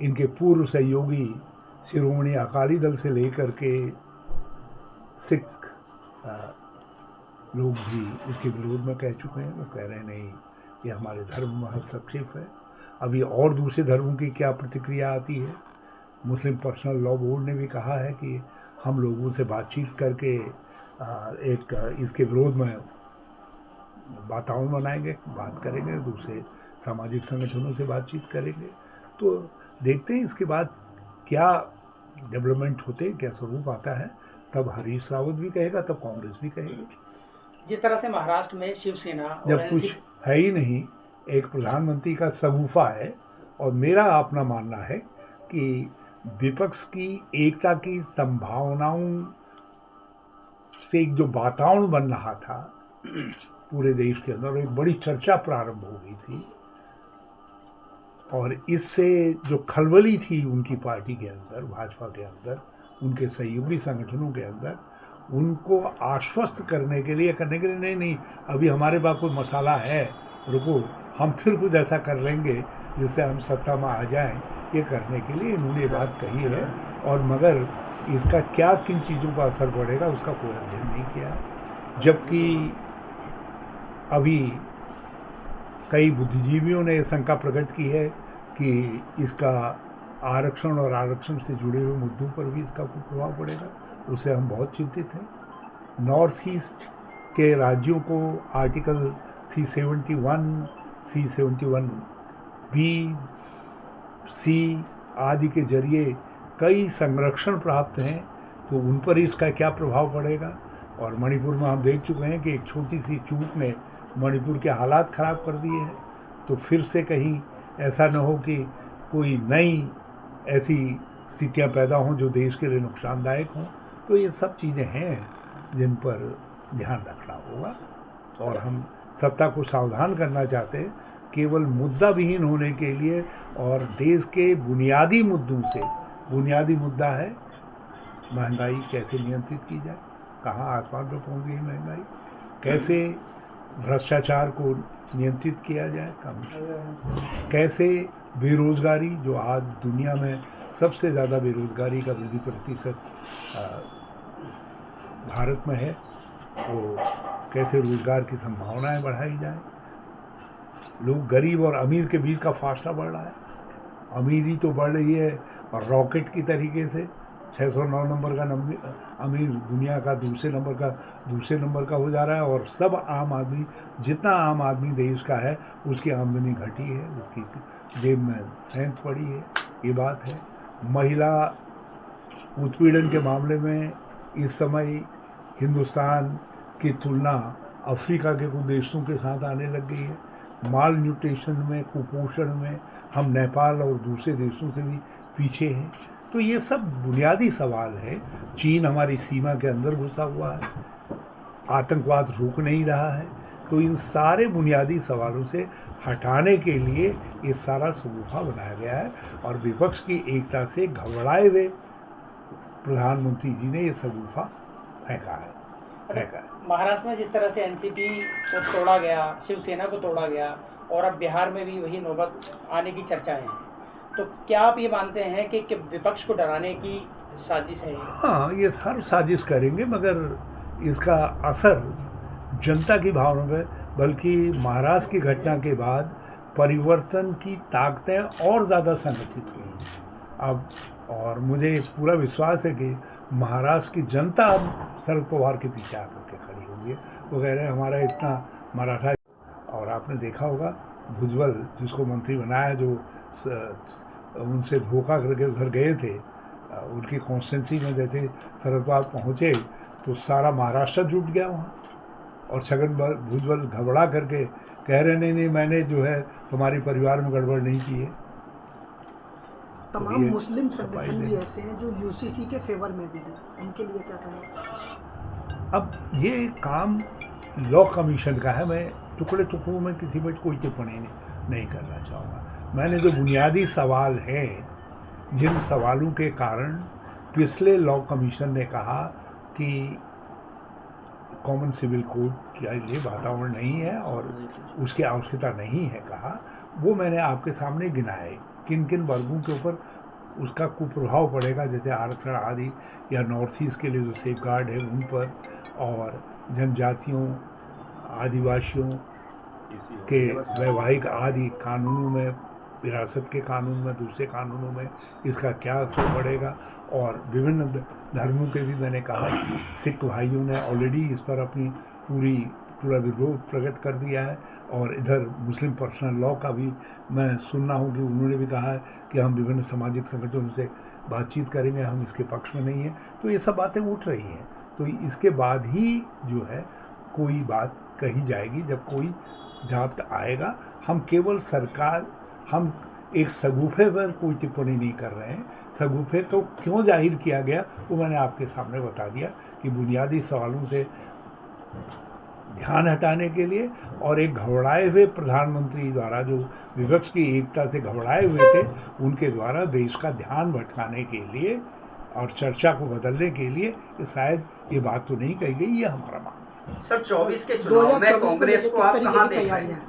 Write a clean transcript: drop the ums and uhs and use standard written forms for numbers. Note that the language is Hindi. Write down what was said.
इनके पूर्व सहयोगी शिरोमणि अकाली दल से लेकर के सिख लोग भी इसके विरोध में कह चुके हैं। वो कह रहे हैं नहीं, ये हमारे धर्म में हस्तक्षेप है। अभी और दूसरे धर्मों की क्या प्रतिक्रिया आती है। मुस्लिम पर्सनल लॉ बोर्ड ने भी कहा है कि हम लोगों से बातचीत करके एक इसके विरोध में वातावरण बनाएंगे, बात करेंगे, दूसरे सामाजिक संगठनों से बातचीत करेंगे। तो देखते हैं इसके बाद क्या डेवलपमेंट होते हैं, क्या स्वरूप आता है। तब हरीश रावत भी कहेगा, तब कांग्रेस भी कहेगी। जिस तरह से महाराष्ट्र में शिवसेना जब कुछ है ही नहीं, एक प्रधानमंत्री का शगुफा है। और मेरा अपना मानना है कि विपक्ष की एकता की संभावनाओं से एक जो वातावरण बन रहा था पूरे देश के अंदर, एक बड़ी चर्चा प्रारंभ हो गई थी। और इससे जो खलबली थी उनकी पार्टी के अंदर, भाजपा के अंदर, उनके सहयोगी संगठनों के अंदर, उनको आश्वस्त करने के लिए नहीं, अभी हमारे पास कोई मसाला है, रुको, हम फिर कुछ ऐसा कर लेंगे जिससे हम सत्ता में आ जाएं, ये करने के लिए इन्होंने ये बात कही है। और मगर इसका क्या किन चीज़ों पर असर पड़ेगा उसका कोई अध्ययन नहीं किया है। जबकि अभी कई बुद्धिजीवियों ने शंका प्रकट की है कि इसका आरक्षण और आरक्षण से जुड़े हुए मुद्दों पर भी इसका कोई प्रभाव पड़ेगा। उससे हम बहुत चिंतित हैं। नॉर्थ ईस्ट के राज्यों को आर्टिकल 371, 371B, C आदि के जरिए कई संरक्षण प्राप्त हैं, तो उन पर इसका क्या प्रभाव पड़ेगा। और मणिपुर में हम देख चुके हैं कि एक छोटी सी चूक ने मणिपुर के हालात ख़राब कर दिए हैं। तो फिर से कहीं ऐसा न हो कि कोई नई ऐसी स्थितियां पैदा हों जो देश के लिए नुकसानदायक हों। तो ये सब चीज़ें हैं जिन पर ध्यान रखना होगा। और हम सत्ता को सावधान करना चाहते हैं केवल मुद्दा विहीन होने के लिए, और देश के बुनियादी मुद्दों से। बुनियादी मुद्दा है महंगाई कैसे नियंत्रित की जाए, कहाँ आसमान पर पहुंच गई महंगाई, कैसे भ्रष्टाचार को नियंत्रित किया जाए, कैसे बेरोज़गारी, जो आज दुनिया में सबसे ज़्यादा बेरोज़गारी का वृद्धि प्रतिशत भारत में है, वो कैसे रोज़गार की संभावनाएं बढ़ाई जाए। लोग गरीब और अमीर के बीच का फासला बढ़ रहा है। अमीरी तो बढ़ रही है और रॉकेट की तरीके से 609 नंबर का अमीर दुनिया का दूसरे नंबर का हो जा रहा है। और सब आम आदमी, जितना आम आदमी देश का है, उसकी आमदनी घटी है, उसकी जेब में सेंध पड़ी है। ये बात है। महिला उत्पीड़न के मामले में इस समय हिंदुस्तान की तुलना अफ्रीका के कुछ देशों के साथ आने लग गई है। माल न्यूट्रिशन में, कुपोषण में हम नेपाल और दूसरे देशों से भी पीछे हैं। तो ये सब बुनियादी सवाल है। चीन हमारी सीमा के अंदर घुसा हुआ है, आतंकवाद रुक नहीं रहा है। तो इन सारे बुनियादी सवालों से हटाने के लिए ये सारा शगुफा बनाया गया है। और विपक्ष की एकता से घबराए हुए प्रधानमंत्री जी ने ये शगुफा फेंका है। महाराष्ट्र में जिस तरह से एनसीपी को तोड़ा गया, शिवसेना को तोड़ा गया, और अब बिहार में भी वही नौबत आने की चर्चाएं हैं, तो क्या आप ये मानते हैं कि विपक्ष को डराने की साजिश है? हाँ, ये हर साजिश करेंगे, मगर इसका असर जनता की भावना में, बल्कि महाराष्ट्र की घटना के बाद परिवर्तन की ताकतें और ज़्यादा संगठित हुई अब। और मुझे पूरा विश्वास है कि महाराष्ट्र की जनता अब शरद पवार के पीछे आकर के खड़ी होगी। वो कह रहे हैं हमारा इतना मराठा। और आपने देखा होगा भुजबल, जिसको मंत्री बनाया, जो उनसे धोखा करके उधर गए थे, उनकी कॉन्स्टिट्यूंसी में जैसे शरद पवार पहुँचे तो सारा महाराष्ट्र जुट गया वहाँ। और छगन भुजबल घबरा करके कह रहे नहीं, मैंने जो है तुम्हारे परिवार में गड़बड़ नहीं की है। तमाम मुस्लिम संगठन भी ऐसे हैं जो यूसीसी के फेवर में भी हैं, उनके लिए क्या कहें? अब ये काम लॉ कमीशन का है। मैं टुकड़े टुकड़ों में किसी पर कोई टिप्पणी नहीं करना चाहूँगा। मैंने जो बुनियादी सवाल हैं, जिन सवालों के कारण पिछले लॉ कमीशन ने कहा कि कॉमन सिविल कोड के लिए वातावरण नहीं है और उसकी आवश्यकता नहीं है कहा, वो मैंने आपके सामने गिनाए। किन किन वर्गों के ऊपर उसका कुप्रभाव पड़ेगा, जैसे आरक्षण आदि, या नॉर्थ ईस्ट के लिए जो सेफ गार्ड है उन पर, और जनजातियों, आदिवासियों के वैवाहिक आदि कानूनों में, विरासत के कानून में, दूसरे कानूनों में इसका क्या असर पड़ेगा। और विभिन्न धर्मों के भी मैंने कहा, सिख भाइयों ने ऑलरेडी इस पर अपनी पूरा विरोध प्रकट कर दिया है, और इधर मुस्लिम पर्सनल लॉ का भी मैं सुनना हूँ कि उन्होंने भी कहा है कि हम विभिन्न सामाजिक संगठनों से बातचीत करेंगे, हम इसके पक्ष में नहीं हैं। तो ये सब बातें उठ रही हैं, तो इसके बाद ही जो है कोई बात कही जाएगी, जब कोई ड्राफ्ट आएगा। हम केवल हम एक सगुफे पर कोई टिप्पणी नहीं कर रहे हैं। सगुफे तो क्यों जाहिर किया गया वो मैंने आपके सामने बता दिया कि बुनियादी सवालों से ध्यान हटाने के लिए, और एक घबराए हुए प्रधानमंत्री द्वारा, जो विपक्ष की एकता से घबराए हुए थे, उनके द्वारा देश का ध्यान भटकाने के लिए और चर्चा को बदलने के लिए कि शायद ये बात तो नहीं कही गई, ये हमारा मानना है। सर 24 के चुनाव में कांग्रेस को आप कहां देख रहे हैं?